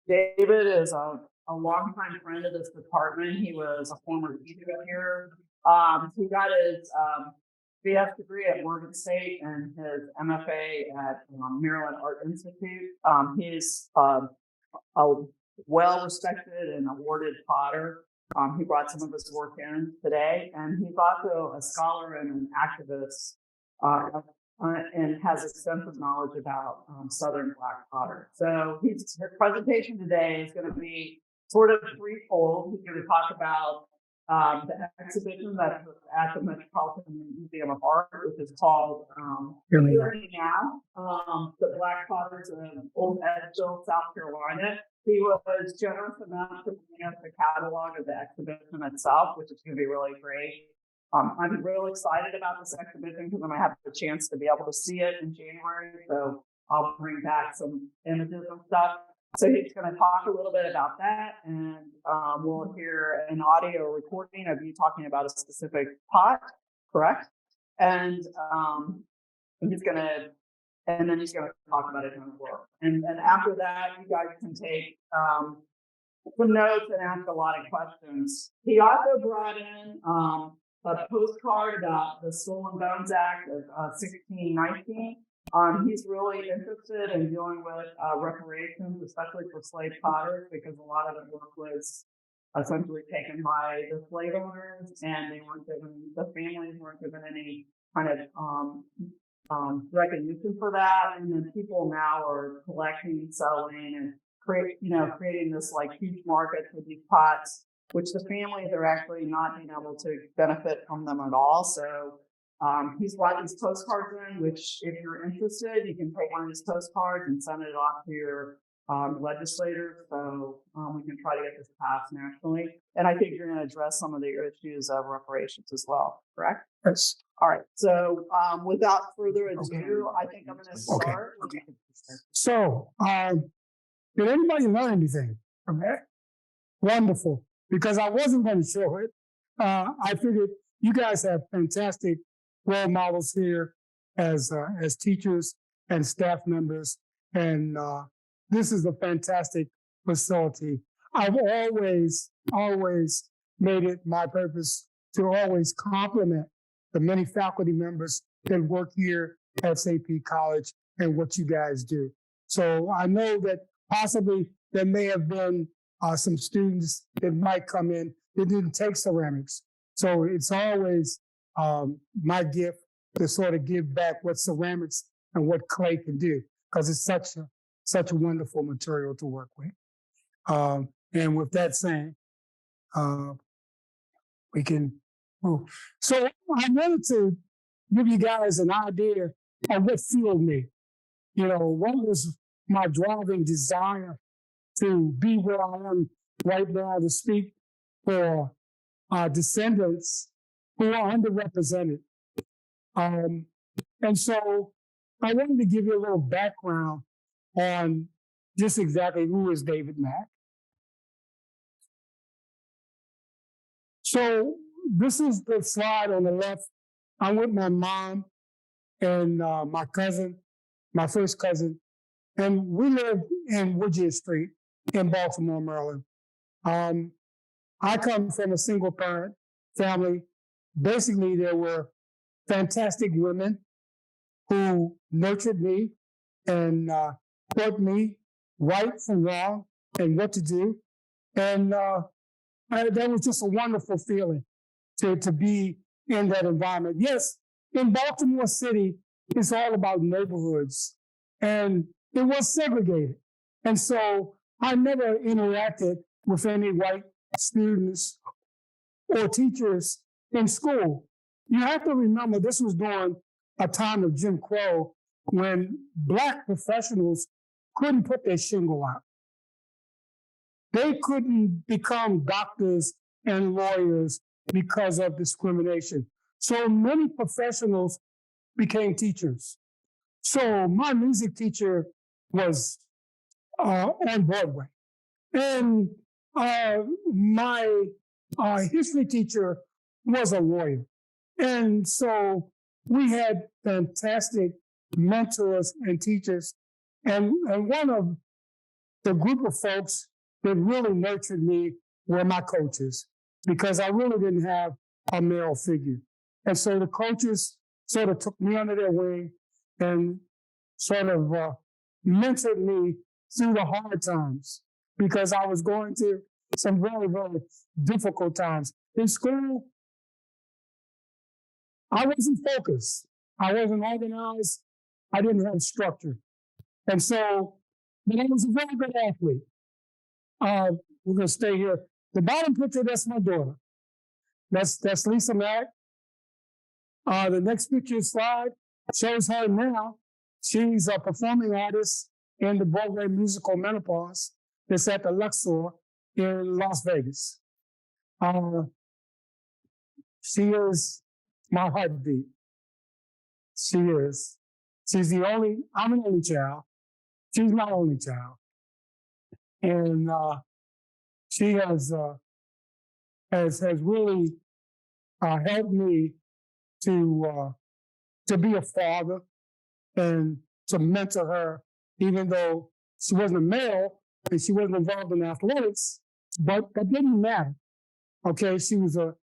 David is a longtime friend of this department. He was a former teacher here. He got his BS degree at Morgan State and his MFA at Maryland Art Institute. He's a well-respected and awarded potter. He brought some of his work in today, and he's also a scholar and an activist, and has extensive knowledge about Southern Black potter. So his presentation today is going to be sort of threefold. He's going to talk about the exhibition that's at the Metropolitan Museum of Art, which is called Journey Now, the Black Potters of Old Edgeville, South Carolina. He was generous enough to bring us the catalog of the exhibition itself, which is going to be really great. I'm really excited about this exhibition because I'm going to have the chance to be able to see it in January. So I'll bring back some images and stuff. So he's going to talk a little bit about that, and we'll hear an audio recording of you talking about a specific pot, correct? And he's going to talk about it in the work. And after that, you guys can take some notes and ask a lot of questions. He also brought in a postcard about the Stolen Bones Act of 1619. He's really interested in dealing with reparations, especially for slave potters, because a lot of the work was essentially taken by the slave owners, and the families weren't given any kind of recognition for that. And then people now are collecting, selling, and creating this like huge market for these pots, which the families are actually not being able to benefit from them at all. So he's brought these postcards in, which if you're interested, you can take one of these postcards and send it off to your legislators. So we can try to get this passed nationally. And I think you're going to address some of the issues of reparations as well, correct? Yes. All right. So without further ado, I think I'm going to start. Okay. So did anybody learn anything from that? Wonderful. Because I wasn't going to show it. I figured you guys have fantastic role models here as teachers and staff members, and this is a fantastic facility. I've always made it my purpose to always compliment the many faculty members that work here at St. Pete College and what you guys do. So I know that possibly there may have been some students that might come in that didn't take ceramics. So it's always my gift to sort of give back what ceramics and what clay can do, because it's such a wonderful material to work with. And with that saying, we can move. So I wanted to give you guys an idea of what fueled me. What was my driving desire to be where I am right now, to speak for descendants who are underrepresented. And so I wanted to give you a little background on just exactly who is David Mack. So this is the slide on the left. I'm with my mom and my cousin, my first cousin, and we live in Woodgate Street in Baltimore, Maryland. I come from a single parent family. Basically, there were fantastic women who nurtured me and taught me right from wrong and what to do. And that was just a wonderful feeling to be in that environment. Yes, in Baltimore City, it's all about neighborhoods, and it was segregated. And so I never interacted with any white students or teachers in school. You have to remember this was during a time of Jim Crow when Black professionals couldn't put their shingle out. They couldn't become doctors and lawyers because of discrimination. So many professionals became teachers. So my music teacher was on Broadway. And my history teacher was a lawyer. And so we had fantastic mentors and teachers. And one of the group of folks that really nurtured me were my coaches, because I really didn't have a male figure. And so the coaches sort of took me under their wing and sort of mentored me through the hard times, because I was going through some very, very difficult times. In school, I wasn't focused. I wasn't organized. I didn't have structure. And so, but I was a very good athlete. We're going to stay here. The bottom picture, that's my daughter. That's Lisa Mack. The next picture slide shows her now. She's a performing artist in the Broadway musical Menopause that's at the Luxor in Las Vegas. She is my heartbeat. She is. I'm an only child. She's my only child. And she has really helped me to be a father and to mentor her, even though she wasn't a male and she wasn't involved in athletics, but that didn't matter. Okay, she was a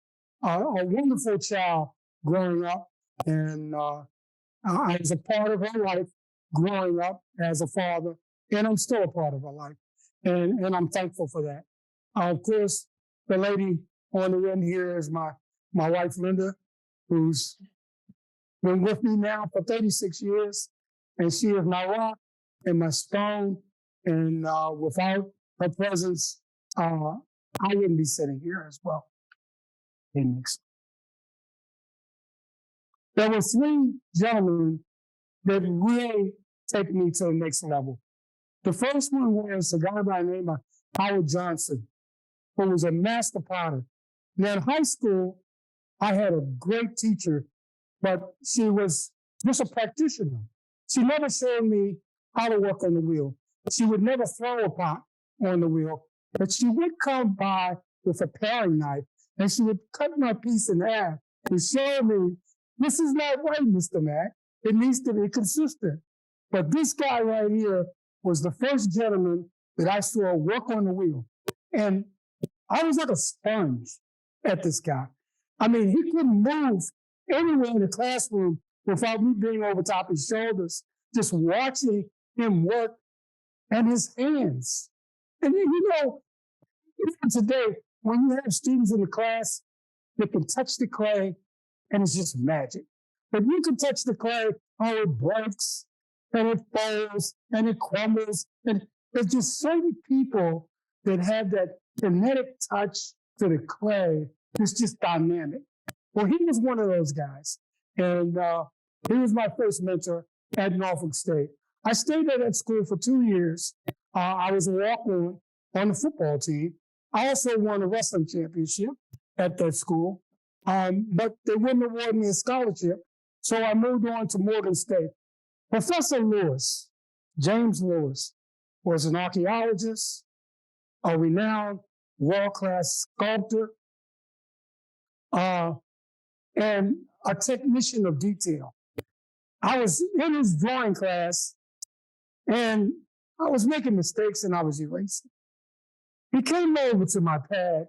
wonderful child growing up, and I was a part of her life growing up as a father, and I'm still a part of her life, and I'm thankful for that. Of course, the lady on the end here is my wife, Linda, who's been with me now for 36 years, and she is my rock and my stone, and without her presence, I wouldn't be sitting here as well. There were three gentlemen that really take me to the next level. The first one was a guy by the name of Howard Johnson, who was a master potter. Now, in high school, I had a great teacher, but she was just a practitioner. She never showed me how to work on the wheel. She would never throw a pot on the wheel, but she would come by with a paring knife, and she would cut my piece in half and show me, this is not right, Mr. Mack. It needs to be consistent. But this guy right here was the first gentleman that I saw work on the wheel. And I was like a sponge at this guy. I mean, he couldn't move anywhere in the classroom without me being over top his shoulders, just watching him work, and his hands. And you know, even today, when you have students in the class that can touch the clay, and it's just magic. But you can touch the clay, oh, it breaks, and it falls, and it crumbles. And there's just certain people that have that kinetic touch to the clay. It's just dynamic. Well, he was one of those guys. And he was my first mentor at Norfolk State. I stayed at that school for 2 years. I was a walk-on the football team. I also won a wrestling championship at that school. But they wouldn't award me a scholarship, so I moved on to Morgan State. Professor Lewis, James Lewis, was an archaeologist, a renowned world-class sculptor, and a technician of detail. I was in his drawing class, and I was making mistakes, and I was erasing. He came over to my pad.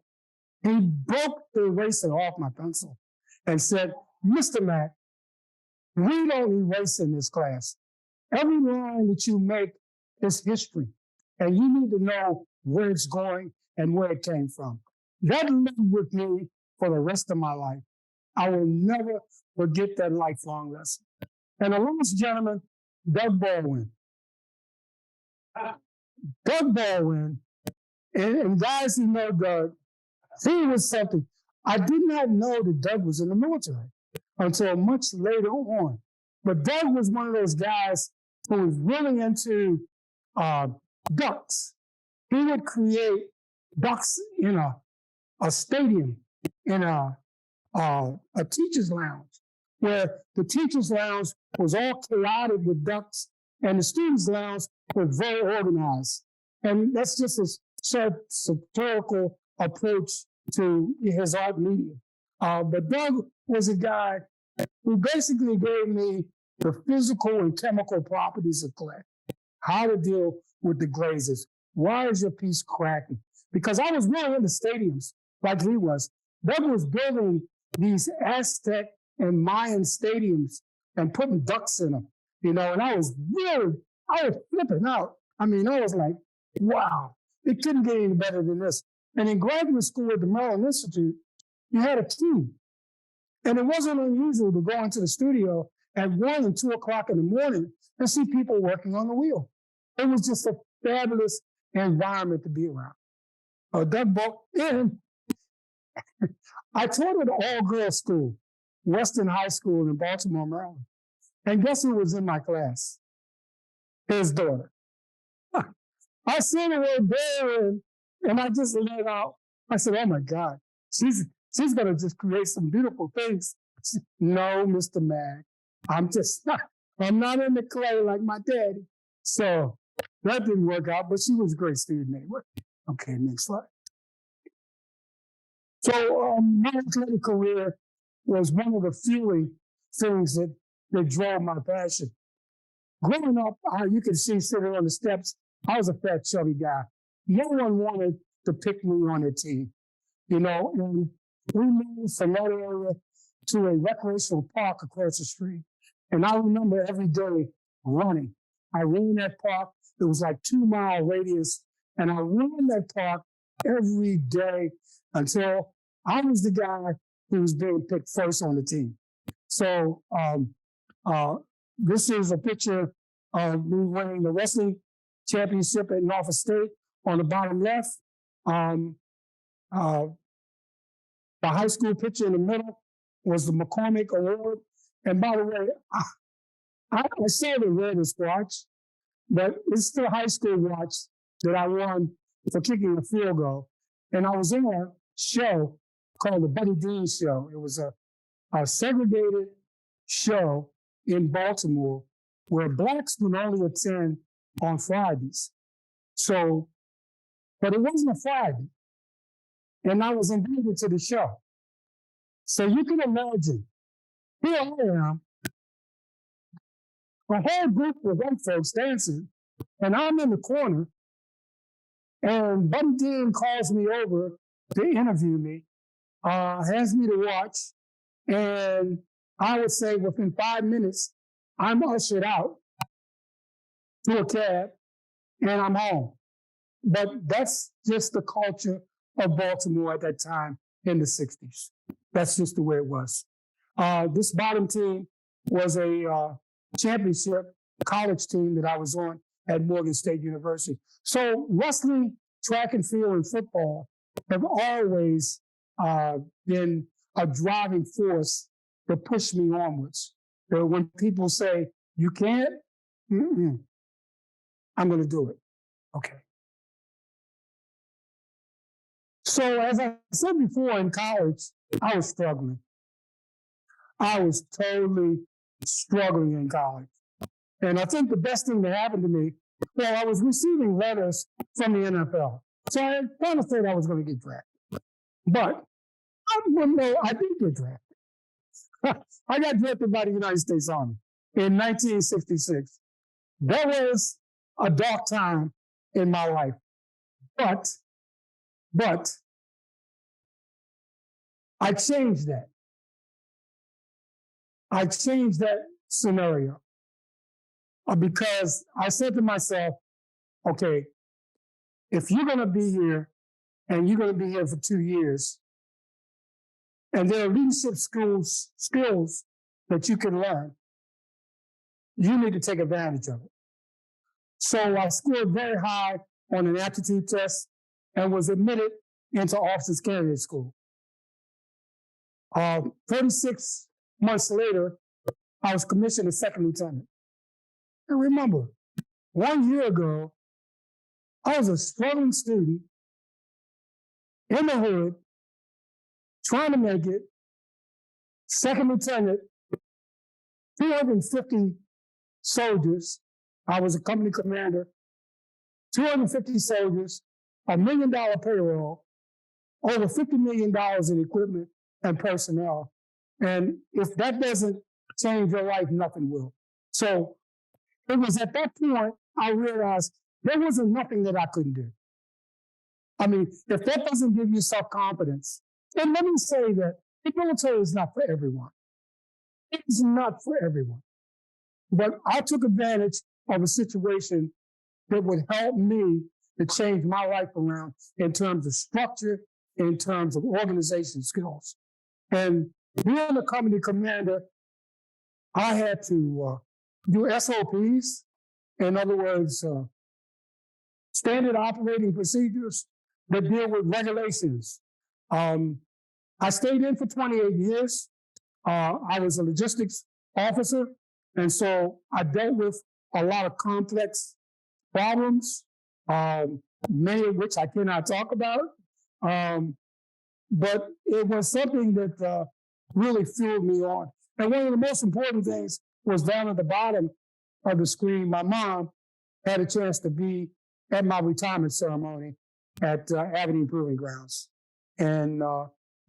He broke the eraser off my pencil and said, Mr. Mack, we don't erase in this class. Every line that you make is history, and you need to know where it's going and where it came from. That lived with me for the rest of my life. I will never forget that lifelong lesson. And the last gentleman, Doug Baldwin. Doug Baldwin, and guys who know Doug, he was something. I did not know that Doug was in the military until much later on. But Doug was one of those guys who was really into ducks. He would create ducks in a stadium, in a teacher's lounge, where the teacher's lounge was all chaotic with ducks, and the students' lounge was very organized. And that's just a satirical approach to his art medium. But Doug was a guy who basically gave me the physical and chemical properties of clay, how to deal with the glazes, why is your piece cracking? Because I was really in the stadiums like he was. Doug was building these Aztec and Mayan stadiums and putting ducks in them, and I was flipping out. I mean, I was like, wow, it couldn't get any better than this. And in graduate school at the Maryland Institute, you had a team. And it wasn't unusual to go into the studio at 1 and 2 o'clock in the morning and see people working on the wheel. It was just a fabulous environment to be around. Doug Bolt, and I taught at an all-girls school, Western High School in Baltimore, Maryland. And guess who was in my class? His daughter. I said the word there, and I just let out. I said, oh my God, she's going to just create some beautiful things. No, Mr. Mack, I'm not in the clay like my daddy. So that didn't work out, but she was a great student anyway. Okay, next slide. So my athletic career was one of the few things that drove my passion. Growing up, you can see sitting on the steps, I was a fat, chubby guy. No one wanted to pick me on their team, and we moved from that area to a recreational park across the street. And I remember every day running. I ran that park. It was like 2-mile radius. And I ran that park every day until I was the guy who was being picked first on the team. So this is a picture of me winning the wrestling championship at Norfolk State on the bottom left. The high school picture in the middle was the McCormick Award. And by the way, I saw the Raiders watch, but it's the high school watch that I won for kicking a field goal. And I was in a show called the Buddy Dean Show. It was a segregated show in Baltimore where blacks would only attend on Fridays. So, but it wasn't a Friday. And I was invited to the show. So you can imagine, here I am, a whole group of white folks dancing, and I'm in the corner, and Buddy Dean calls me over to interview me, has me to watch, and I would say within 5 minutes, I'm ushered out to a cab, and I'm home. But that's just the culture of Baltimore at that time in the 60s. That's just the way it was. This bottom team was a championship college team that I was on at Morgan State University. So wrestling, track and field, and football have always been a driving force to push me onwards. So when people say, you can't, I'm going to do it. Okay. So as I said before, in college, I was struggling. I was totally struggling in college. And I think the best thing that happened to me, well, I was receiving letters from the NFL. So I kind of thought I was going to get drafted. But I did get drafted. I got drafted by the United States Army in 1966. That was a dark time in my life. But I changed that. I changed that scenario because I said to myself, okay, if you're going to be here and you're going to be here for 2 years, and there are leadership skills that you can learn, you need to take advantage of it. So I scored very high on an aptitude test and was admitted into Officers Candidate School. 36 months later, I was commissioned as second lieutenant. And remember, 1 year ago, I was a struggling student in the hood, trying to make it, second lieutenant, 250 soldiers. I was a company commander, 250 soldiers, $1 million payroll, over $50 million in equipment and personnel. And if that doesn't change your life, nothing will. So it was at that point I realized there wasn't nothing that I couldn't do. I mean, if that doesn't give you self-confidence, and let me say that the military is not for everyone. It's not for everyone. But I took advantage of a situation that would help me to change my life around in terms of structure, in terms of organization skills. And being a company commander, I had to do SOPs, in other words, standard operating procedures that deal with regulations. I stayed in for 28 years. I was a logistics officer, and so I dealt with a lot of complex problems, many of which I cannot talk about. But it was something that really fueled me on. And one of the most important things was down at the bottom of the screen. My mom had a chance to be at my retirement ceremony at Avenue Proving Grounds. And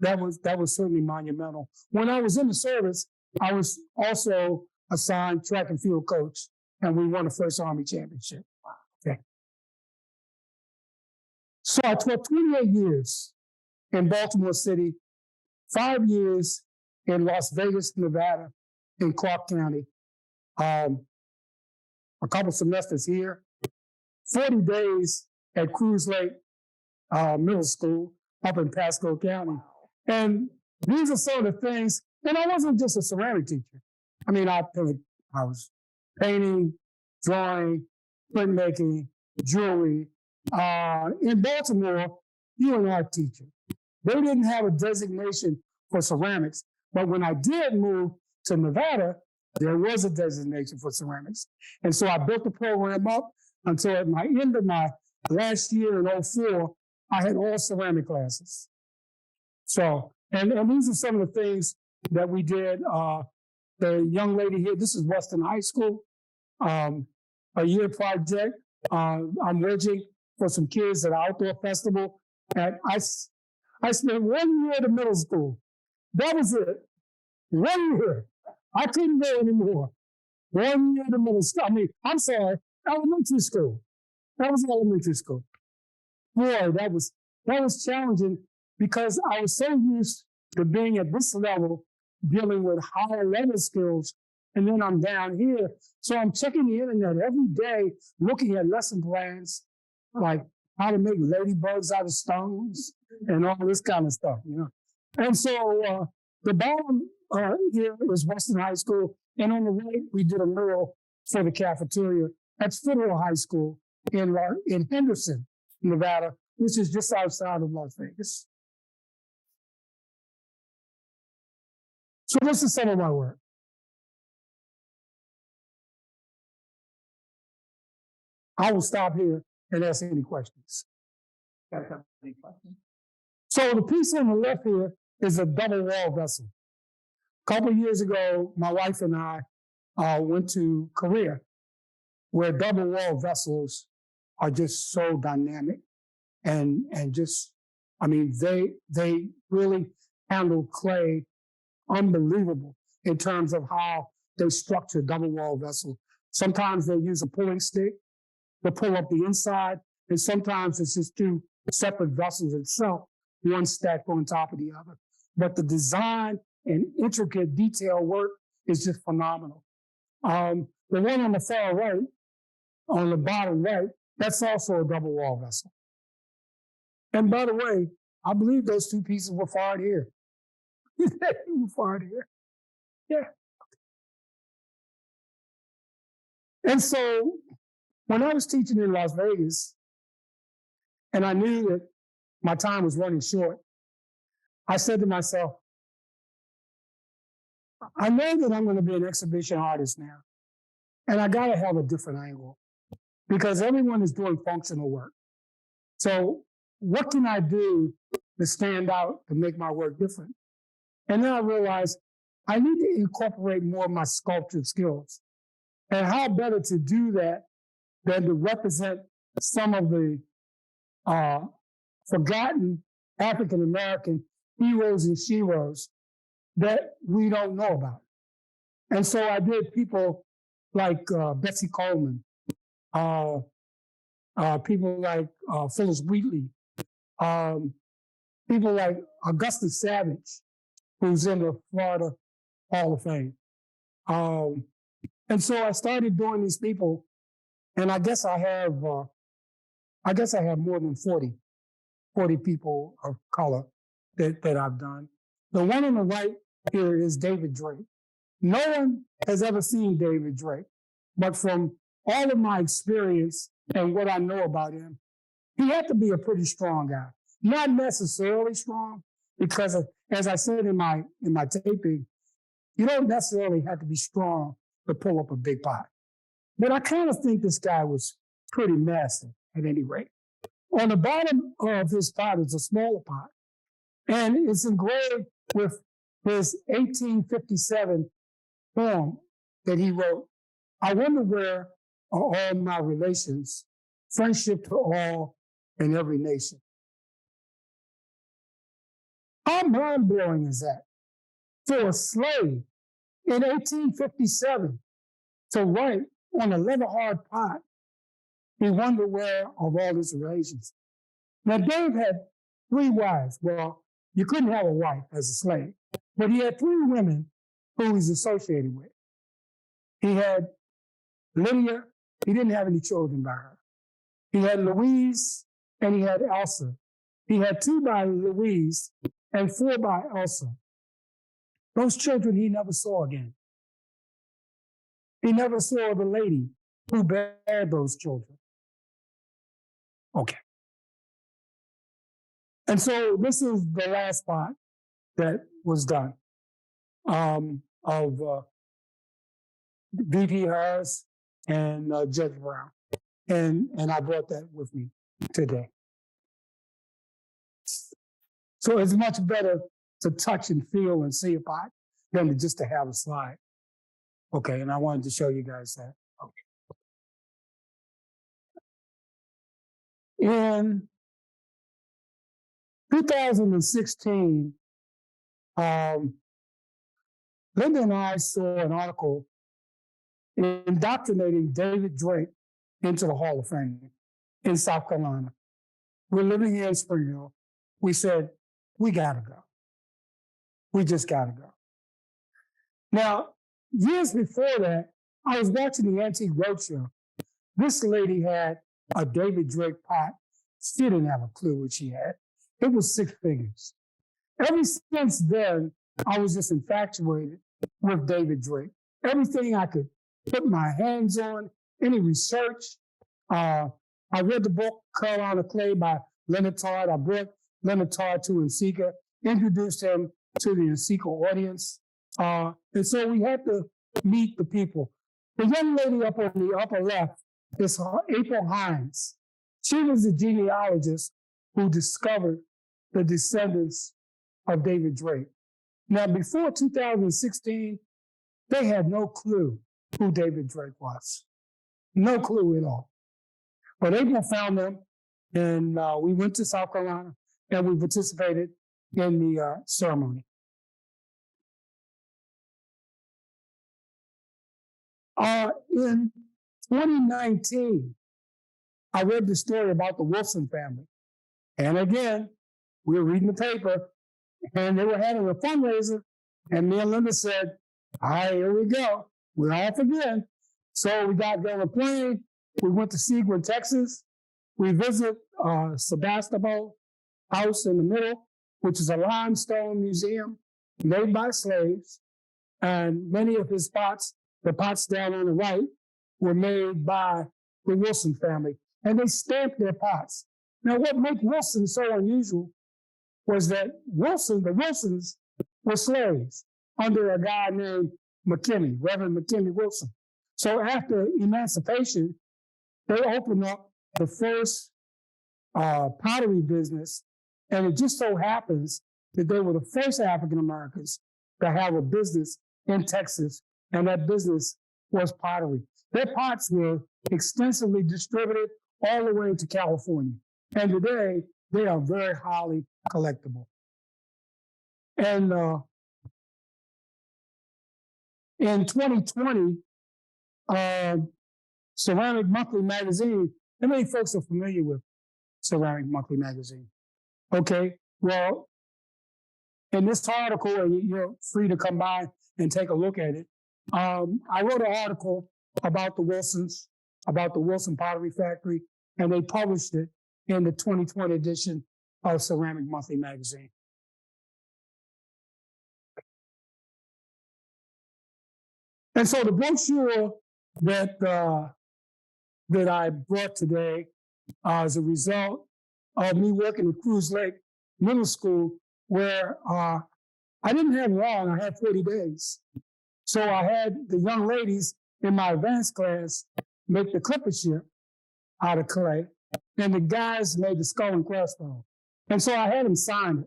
that was certainly monumental. When I was in the service, I was also assigned track and field coach, and we won the first Army championship. Okay. So I taught 28 years in Baltimore City, 5 years in Las Vegas, Nevada, in Clark County, a couple semesters here, 40 days at Cruz Lake Middle School up in Pasco County. And these are some of the things, and I wasn't just a ceramic teacher. I mean, I was painting, drawing, printmaking, jewelry. In Baltimore, you were an art teacher. They didn't have a designation for ceramics, but when I did move to Nevada, there was a designation for ceramics. And so I built the program up until at my end of my last year in 2004, I had all ceramic classes. So, and these are some of the things that we did. The young lady here, this is Western High School, a year project. I'm working for some kids at an outdoor festival. And I spent 1 year at the middle school. That was it. 1 year. I couldn't go anymore. 1 year at the middle school. I mean, I'm sorry, elementary school. That was elementary school. Boy, that was challenging because I was so used to being at this level, dealing with higher level skills, and then I'm down here. So I'm checking the internet every day, looking at lesson plans, like how to make ladybugs out of stones and all this kind of stuff, you know. And so the bottom here is Western High School, and on the right, we did a mural for the cafeteria at Federal High School in Henderson, Nevada, which is just outside of Las Vegas. So this is some of my work. I will stop here and ask any questions. Guys have any questions? So the piece on the left here is a double wall vessel. A couple of years ago, my wife and I went to Korea, where double wall vessels are just so dynamic and just, I mean, they really handle clay unbelievable in terms of how they structure double wall vessel. Sometimes they use a pulling stick to pull up the inside, and sometimes it's just two separate vessels itself, one stacked on top of the other. But the design and intricate detail work is just phenomenal. The one on the far right, on the bottom right, that's also a double wall vessel. And by the way, I believe those two pieces were fired here. They were fired here. Yeah. And so when I was teaching in Las Vegas, and I knew that my time was running short, I said to myself, I know that I'm going to be an exhibition artist now, and I got to have a different angle because everyone is doing functional work. So what can I do to stand out, to make my work different? And then I realized I need to incorporate more of my sculptured skills. And how better to do that than to represent some of the forgotten African-American heroes and sheroes that we don't know about. And so I did people like Betsy Coleman, people like Phyllis Wheatley, um, people like Augustus Savage, who's in the Florida Hall of Fame. And so I started doing these people, and I guess I have more than 40 people of color that I've done. The one on the right here is David Drake. No one has ever seen David Drake, but from all of my experience and what I know about him, he had to be a pretty strong guy. Not necessarily strong, because as I said in my taping, you don't necessarily have to be strong to pull up a big pot. But I kind of think this guy was pretty massive at any rate. On the bottom of his pot is a smaller pot, and it's engraved with his 1857 poem that he wrote. I wonder where are all my relations, friendship to all and every nation. How mind-blowing is that? For a slave in 1857 to write on a leather-hard pot, he wondered where of all his relations. Now, Dave had 3 wives. Well, you couldn't have a wife as a slave, but he had 3 women who he was associated with. He had Lydia. He didn't have any children by her. He had Louise, and he had Elsa. He had 2 by Louise and 4 by Elsa. Those children he never saw again. He never saw the lady who bare those children. Okay. And so this is the last part that was done of V.P. Harris and Judge Brown. And I brought that with me today. So it's much better to touch and feel and see a pot than to just to have a slide. Okay, and I wanted to show you guys that. Okay. In 2016, Linda and I saw an article indoctrinating David Drake into the Hall of Fame in South Carolina. We're living here in Springfield. We said, we gotta go. We just gotta go. Now, years before that, I was watching the Antique Roadshow. This lady had a David Drake pot. She didn't have a clue what she had. It was 6 figures. Ever since then, I was just infatuated with David Drake. Everything I could put my hands on, any research. I read the book Carolina Clay by Leonard Todd. I brought Leonard Todd to Nsika, introduced him to the Nsika audience. And so we had to meet the people. The young lady up on the upper left is April Hines. She was the genealogist who discovered the descendants of David Drake. Now, before 2016, they had no clue who David Drake was. No clue at all. But April found them, and we went to South Carolina, and we participated in the ceremony. In 2019, I read the story about the Wilson family. And again, we were reading the paper, and they were having a fundraiser, and me and Linda said, all right, here we go. We're off again. So we got on a plane. We went to Seguin, Texas. We visit Sebastopol House in the middle, which is a limestone museum made by slaves. And many of his pots, the pots down on the right, were made by the Wilson family. And they stamped their pots. Now, what made Wilson so unusual was that the Wilsons were slaves under a guy named McKinney, Reverend McKinney Wilson. So after emancipation, they opened up the first pottery business, and it just so happens that they were the first African Americans to have a business in Texas, and that business was pottery. Their pots were extensively distributed all the way to California, and today they are very highly collectible. And in 2020, Ceramic Monthly magazine how many folks are familiar with Ceramic Monthly Magazine? Okay, well, in this article, and you're free to come by and take a look at it. I wrote an article about the Wilsons, about the Wilson Pottery Factory, and they published it in the 2020 edition of Ceramic Monthly Magazine. And so the brochure that I brought today as a result of me working at Cruz Lake Middle School, where I didn't have long, I had 40 days. So I had the young ladies in my advanced class make the clipper ship out of clay, and the guys made the skull and crossbones. And so I had them sign it.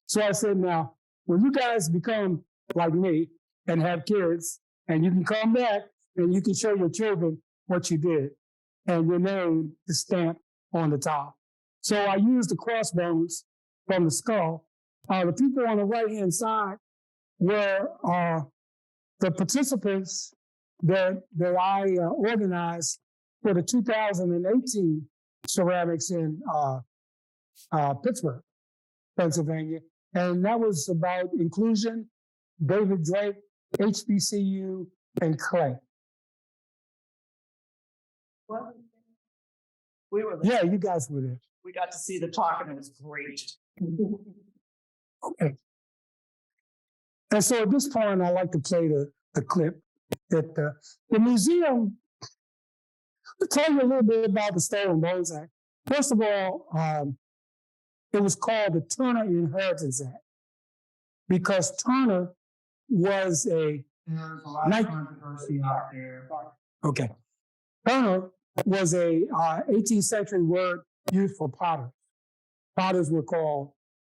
So I said, now, when you guys become like me and have kids, and you can come back and you can show your children what you did, and your name is stamped on the top. So I used the crossbones from the skull. The people on the right-hand side were the participants that I organized for the 2018 ceramics in Pittsburgh, Pennsylvania. And that was about inclusion, David Drake, HBCU, and clay. Well, we were there. Yeah, you guys were there. We got to see the talk, and it was great. Okay. And so at this point, I like to play the clip that the museum. To tell you a little bit about the Stolen Bones Act. First of all, it was called the Turner Inheritance Act because Turner was a. There's a lot of controversy out there. Okay. Turner was a 18th century word used for potters. Potters were called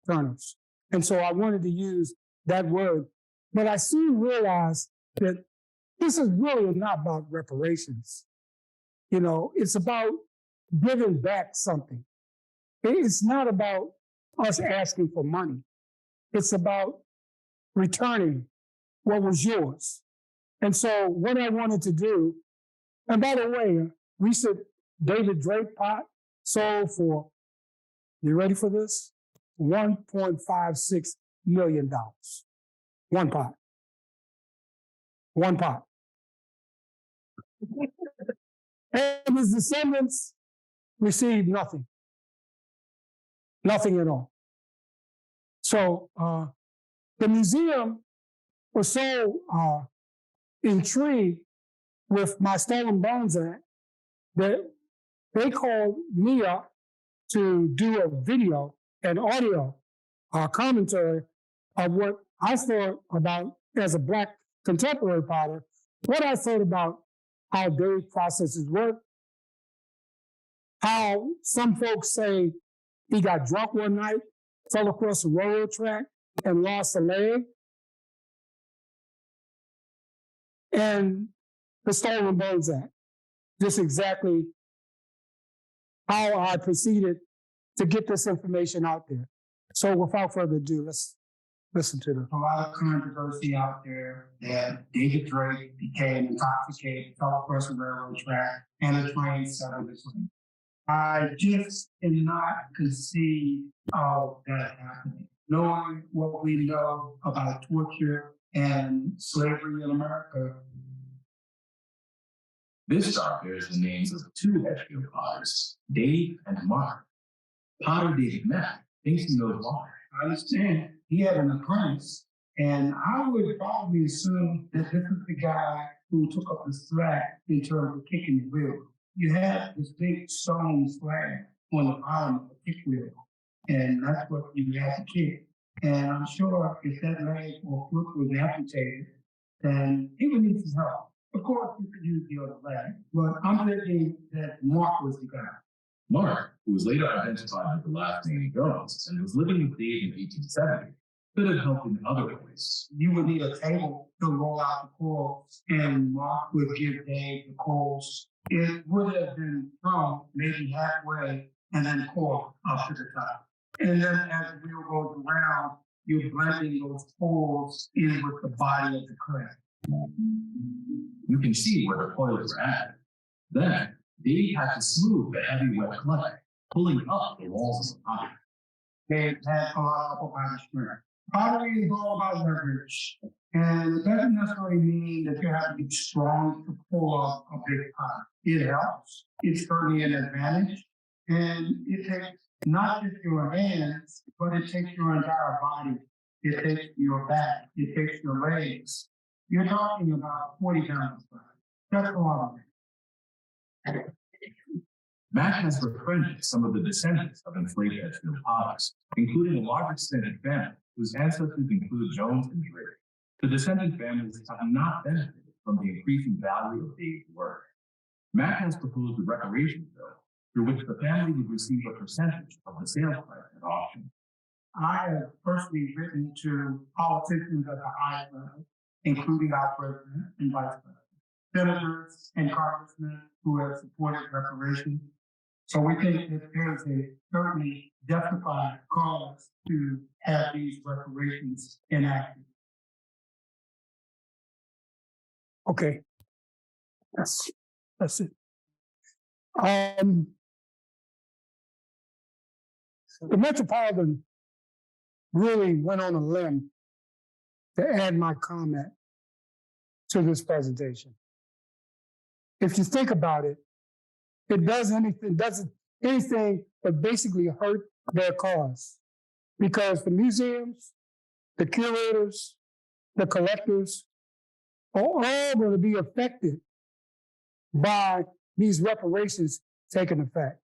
turners. And so I wanted to use that word. But I soon realized that this is really not about reparations. You know, it's about giving back something. It's not about us asking for money. It's about returning what was yours. And so what I wanted to do, and by the way, recent David Drake pot sold for, you ready for this? $1.56 million. One pot. One pot. And his descendants received nothing. Nothing at all. So the museum was so intrigued with my Stolen Bones Act that they called me up to do a video and audio commentary of what I thought about as a Black contemporary potter, what I thought about how dairy processes work, how some folks say he got drunk one night, fell across a railroad track, and lost a leg, and the Stolen Bones Act. Just exactly how I proceeded to get this information out there. So without further ado, let's listen to the. A lot of controversy out there that David Drake became intoxicated, fell across a railroad track, and a train settled his way. I just cannot conceive of that happening. Knowing what we know about torture and slavery in America. This star bears the names of two Edgefield potters, Dave and Mark. Potter David Mack thinks he knows why. I understand he had an apprentice, and I would probably assume that this is the guy who took up the slack in terms of kicking the wheel. You have this big stone flag on the bottom of the kick wheel, and that's what you have to kick. And I'm sure if that leg or foot was amputated, then he would need some help. Of course, you could use the other leg, but I'm thinking that Mark was the guy. Mark, who was later identified with the last name Jones and was living with Dave in 1870, could have helped in other ways. You would need a table to roll out the coils, and Mark would give Dave the coils. It would have been thrown maybe halfway and then coiled up to the top. And then as the wheel goes around, you're blending those coils in with the body of the clay. You can see where the coils were added. Then, Dave had to smooth the heavy wet clay, pulling up the walls of the pond. They had a lot of upper body strength. Pottery is all about leverage. And it doesn't necessarily mean that you have to be strong to pull off a big pot. It helps. It's certainly an advantage. And it takes not just your hands, but it takes your entire body. It takes your back. It takes your legs. You're talking about 40 pounds. That's a lot. Mack has befriended some of the descendants of enslaved Edgefield potters, including a large extended family whose ancestors include Jones and Drake. The descendant families have not benefited from the increasing value of Dave's work. Mack has proposed a reparations bill through which the family would receive a percentage of the sales price at auction. I have personally written to politicians at the highest level, including our president and vice president, senators and congressmen who have supported reparations. So we think that there is a certainly justified cause to have these reparations enacted. Okay. That's it. The Metropolitan really went on a limb to add my comment to this presentation. If you think about it, it doesn't anything but basically hurt their cause, because the museums, the curators, the collectors are all going to be affected by these reparations taking effect.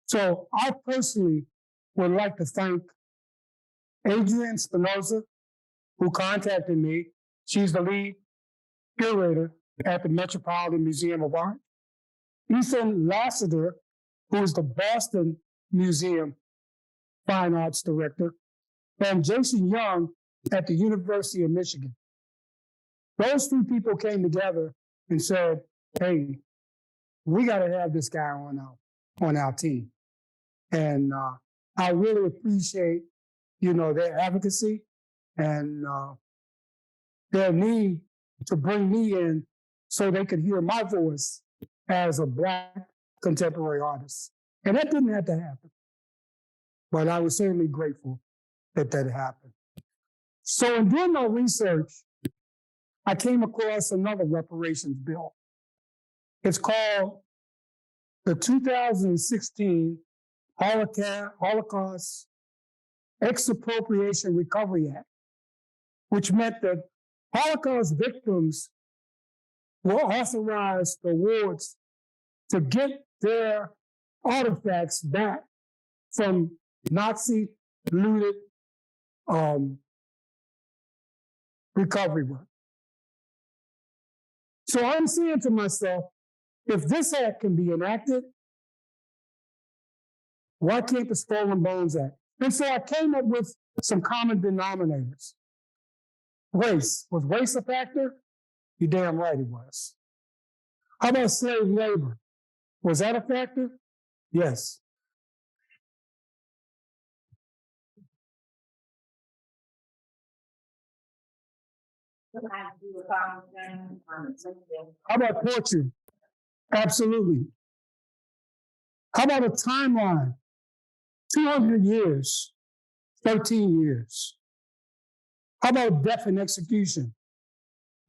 So I personally would like to thank Adrienne Spinoza, who contacted me. She's the lead curator at the Metropolitan Museum of Art. Ethan Lassiter, who is the Boston Museum Fine Arts Director, and Jason Young at the University of Michigan. Those three people came together and said, hey, we got to have this guy on our team. And I really appreciate, their advocacy and their need to bring me in so they could hear my voice as a Black contemporary artist. And that didn't have to happen. But I was certainly grateful that happened. So in doing my research, I came across another reparations bill. It's called the 2016 Holocaust Expropriation Recovery Act, which meant that Holocaust victims were authorized awards to get their artifacts back from Nazi looted recovery work. So I'm saying to myself, if this act can be enacted, why can't the Stolen Bones Act? And so I came up with some common denominators. Race. Was race a factor? You're damn right it was. How about slave labor? Was that a factor? Yes. How about torture? Absolutely. How about a timeline? 200 years, 13 years. How about death and execution?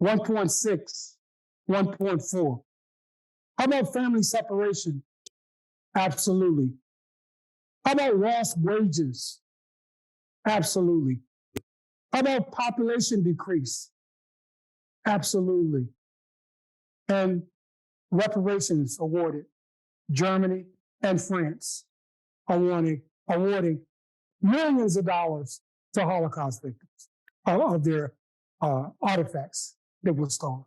1.6, 1.4. How about family separation? Absolutely. How about lost wages? Absolutely. How about population decrease? Absolutely. And reparations awarded. Germany and France awarding millions of dollars to Holocaust victims of their artifacts that were stolen.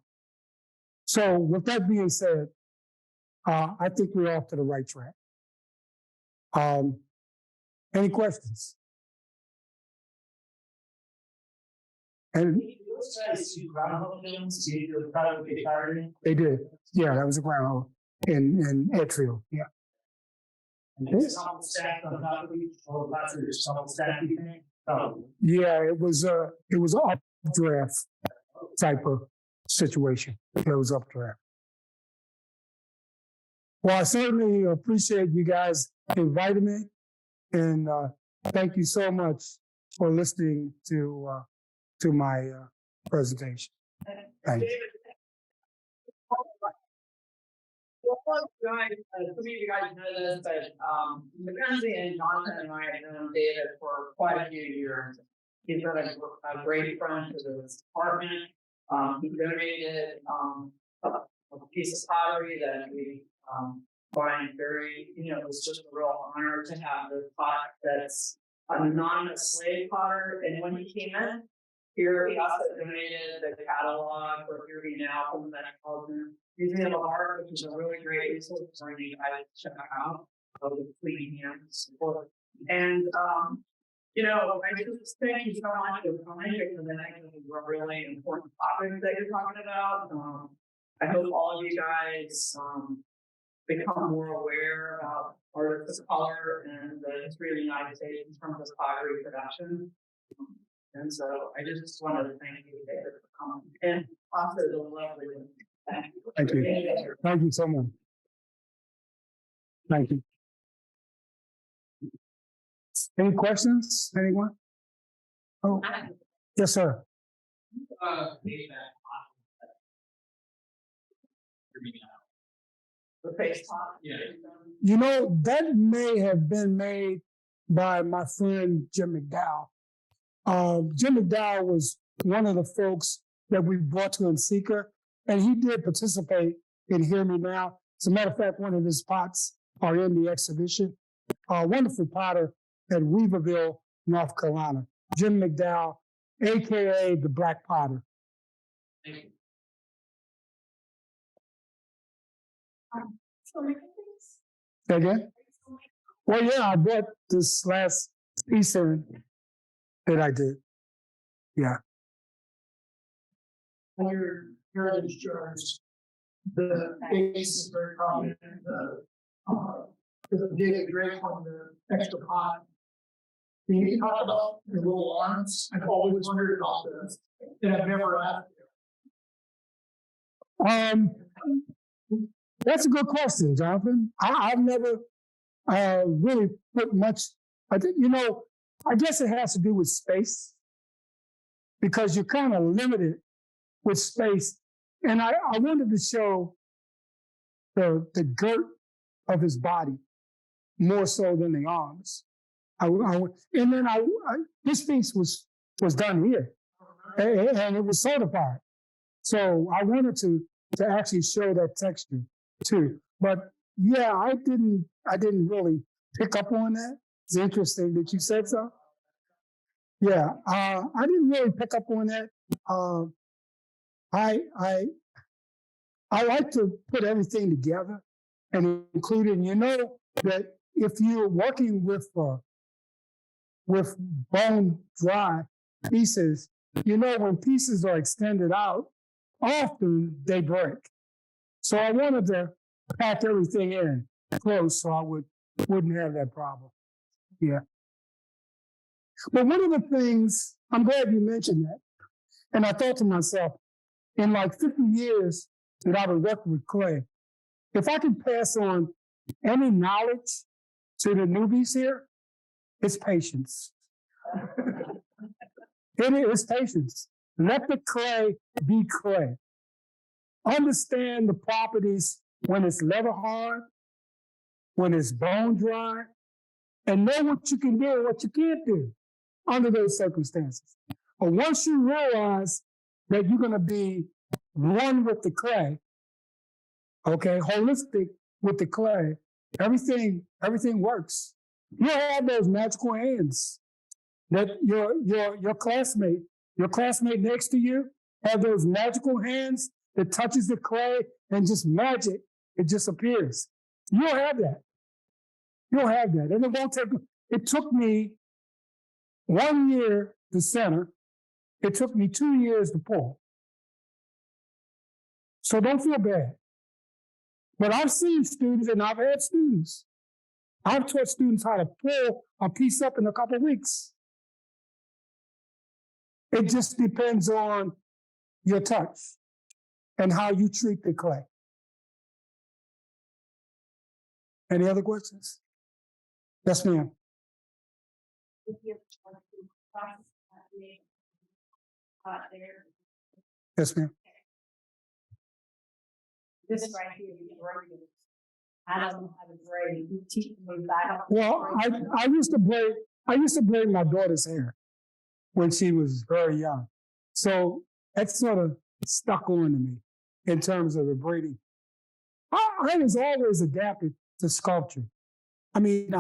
So with that being said, I think we're off to the right track. Any questions? And they did. Yeah, that was a groundhog in Edgefield. Yeah. Yeah, it was an updraft type of situation. It was updraft. Well, I certainly appreciate you guys inviting me, and thank you so much for listening to my presentation. Thank you. Well, guys, some of you guys know this, but Mackenzie and Jonathan and I have known David for quite a few years. He's been a great friend to this department. He donated a piece of pottery that we find very, it was just a real honor to have this pot that's an anonymous slave potter. And when he came in here, he also donated the catalog for Here We Now from the Metropolitan Museum of Art, which is a really great resource for you guys to check out. With clean hands. And I just thank you so much for coming because I think these are really important topics that you're talking about. I hope all of you guys become more aware about artists of color and the history of the United States in terms of pottery production. And so I just wanted to thank you, David, for coming. And also the lovely women. Thank you. Thank you. Thank you so much. Thank you. Any questions? Anyone? Oh, yes, sir. The face top. Yeah. You know, that may have been made by my friend Jim McDowell. Jim McDowell was one of the folks that we brought to Seeker, and he did participate in Hear Me Now. As a matter of fact, one of his pots are in the exhibition. A wonderful potter at Weaverville, North Carolina, Jim McDowell, AKA the Black Potter. Thank you. Say again? Well, yeah, I bought this last piece in that I did. Yeah. On your heritage jars, the face is very prominent. There's a David Drake on the extra pot. Can you talk about the little arms? I've always wondered about this, and I've never asked you. That's a good question, Jonathan. I've never really put much. I think, I guess it has to do with space because you're kind of limited with space. And I wanted to show the girth of his body more so than the arms. And then this piece was done here, and it was certified. So I wanted to actually show that texture too. But yeah, I didn't really pick up on that. It's interesting that you said so. Yeah, I didn't really pick up on that. I like to put everything together and including, that if you're working with bone dry pieces, when pieces are extended out, often they break. So I wanted to pack everything in close so I wouldn't have that problem. Yeah. But one of the things, I'm glad you mentioned that. And I thought to myself, in like 50 years that I've been working with clay, if I can pass on any knowledge to the newbies here, it's patience. It is patience. Let the clay be clay. Understand the properties when it's leather hard, when it's bone dry, and know what you can do and what you can't do under those circumstances. But once you realize that you're going to be one with the clay, okay, holistic with the clay, everything works. You have those magical hands that your classmate next to you have those magical hands that touches the clay and just magic, it just appears. You'll have that. You'll have that. And it took me 1 year to center. It took me 2 years to pull. So don't feel bad. But I've seen students and I've had students. I've taught students how to pull a piece up in a couple of weeks. It just depends on your touch and how you treat the clay. Any other questions? Yes, ma'am. Yes, ma'am. This right here, you grade it. I don't know how to grade. You teach me that. Well, I used to braid my daughter's hair when she was very young. So that sort of stuck on to me in terms of the braiding. I was always adapted to sculpture. I mean,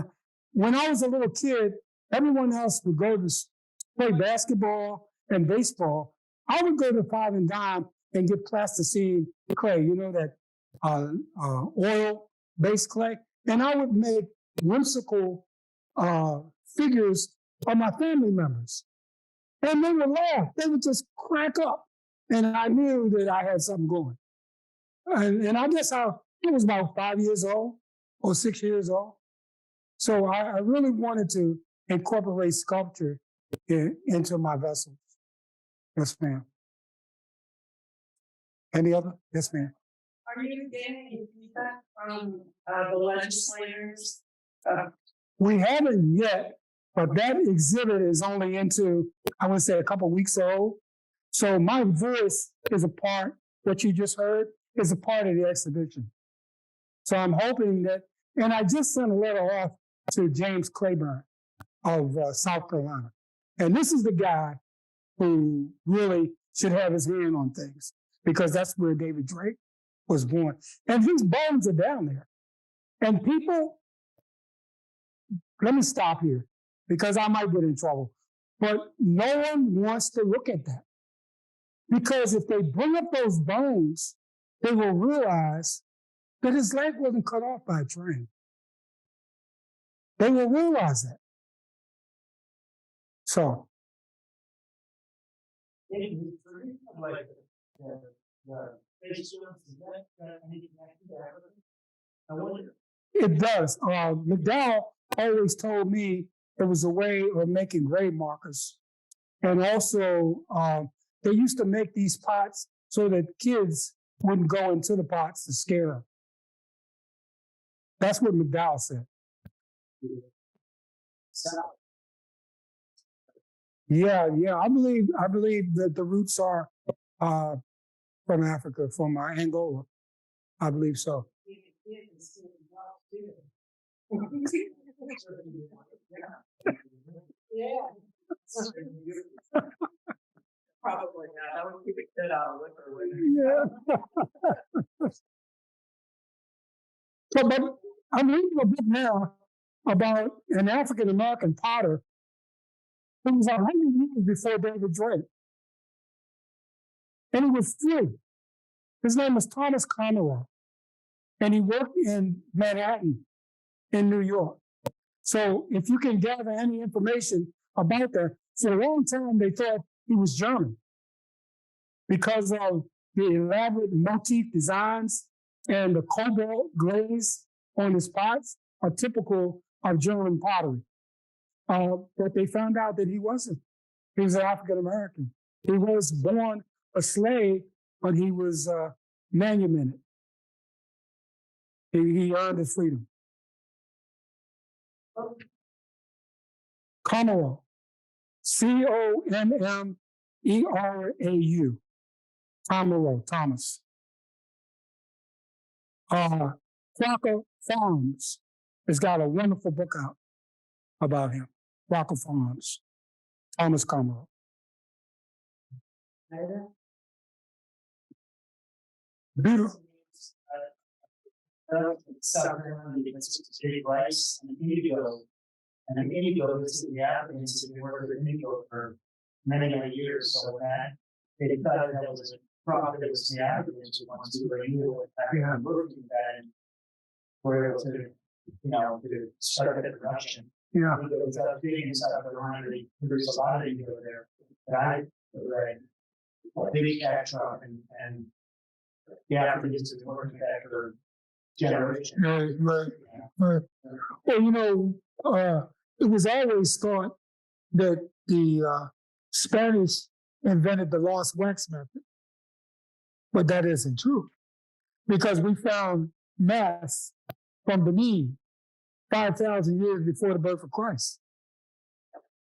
when I was a little kid, everyone else would go to play basketball and baseball. I would go to Five and Dime and get plasticine clay, you know, that oil-based clay. And I would make whimsical figures of my family members. And they would laugh. They would just crack up. And I knew that I had something going. And I guess I was about 5 years old or 6 years old. So I really wanted to incorporate sculpture into my vessels. Yes, ma'am. Any other? Yes, ma'am. Are you getting any feedback from the legislators? We haven't yet, but that exhibit is only into, I would say, a couple of weeks old. So my voice is a part, what you just heard, is a part of the exhibition. So I'm hoping that, and I just sent a letter off to James Claiborne of South Carolina. And this is the guy who really should have his hand on things, because that's where David Drake was born. And his bones are down there. And people, let me stop here, because I might get in trouble. But no one wants to look at that. Because if they bring up those bones, they will realize that his leg wasn't cut off by a train. They will realize that. So. It does. McDowell always told me it was a way of making grave markers. And also, they used to make these pots so that kids wouldn't go into the pots to scare them. That's what McDowell said. Yeah. I believe that the roots are from Africa, from Angola. I believe so. Yeah. Probably not. I would keep a kid out of liquor. Yeah. So, but I'm reading a book now about an African American potter who was 100 years before David Drake. And he was free. His name was Thomas Comerow. And he worked in Manhattan, in New York. So if you can gather any information about that, for a long time they thought he was German because of the elaborate motif designs and the cobalt glaze on his pots are typical of German pottery. But they found out that he wasn't. He was an African American. He was born a slave, but he was manumitted. He earned his freedom. Comerow, Commerau, Comerow, Thomas. Crocker Farms has got a wonderful book out about him. Crocker Farms, Thomas Comerow. Beautiful. South Carolina gets big rice and indigo. And an indigo is the Africans who worked with indigo for many years. So that they thought that was a crop that was the Africans who wanted to renew with that working that and were able to, to start the production. Yeah. Indigo is a big in South Carolina. They produce a lot of indigo there. And I read a big catch up and the Africans have been working that for generation. Right. Well, it was always thought that the Spanish invented the lost wax method, but that isn't true because we found masks from Benin 5,000 years before the birth of Christ.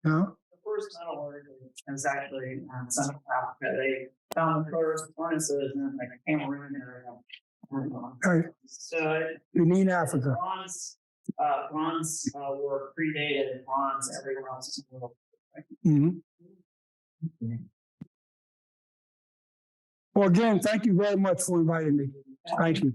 You know? The first metallurgy is actually in Central Africa. They found the first furnaces in like Cameroon area. Right. So Benin, Africa. bronze were predated bronze everywhere else in the world. Mm-hmm. Well, again, thank you very much for inviting me. Thank you.